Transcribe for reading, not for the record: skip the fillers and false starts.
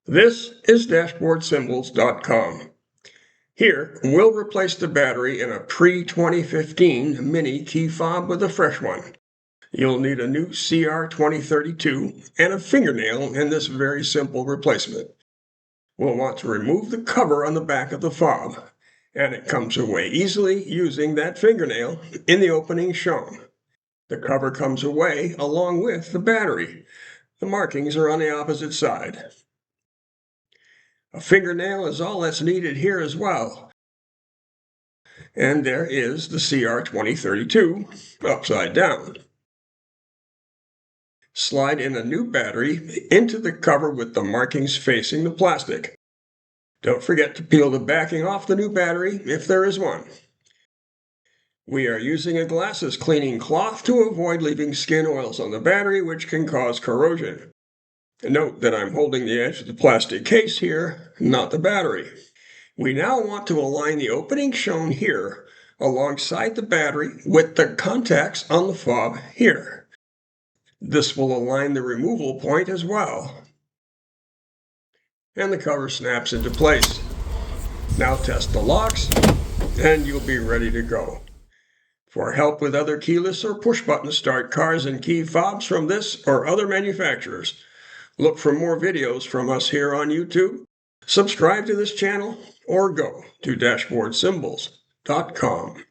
This is DashboardSymbols.com. Here, we'll replace the battery in a pre-2015 mini key fob with a fresh one. You'll need a new CR2032 and a fingernail in this very simple replacement. We'll want to remove the cover on the back of the fob, and it comes away easily using that fingernail in the opening shown. The cover comes away along with the battery. The markings are on the opposite side. A fingernail is all that's needed here as well. And there is the CR2032 upside down. Slide in a new battery into the cover with the markings facing the plastic. Don't forget to peel the backing off the new battery if there is one. We are using a glasses cleaning cloth to avoid leaving skin oils on the battery, which can cause corrosion. Note that I'm holding the edge of the plastic case here, not the battery. We now want to align the opening shown here alongside the battery with the contacts on the fob here. This will align the removal point as well. And the cover snaps into place. Now test the locks, and you'll be ready to go. For help with other keyless or push-button start cars and key fobs from this or other manufacturers, look for more videos from us here on YouTube, subscribe to this channel, or go to DashboardSymbols.com.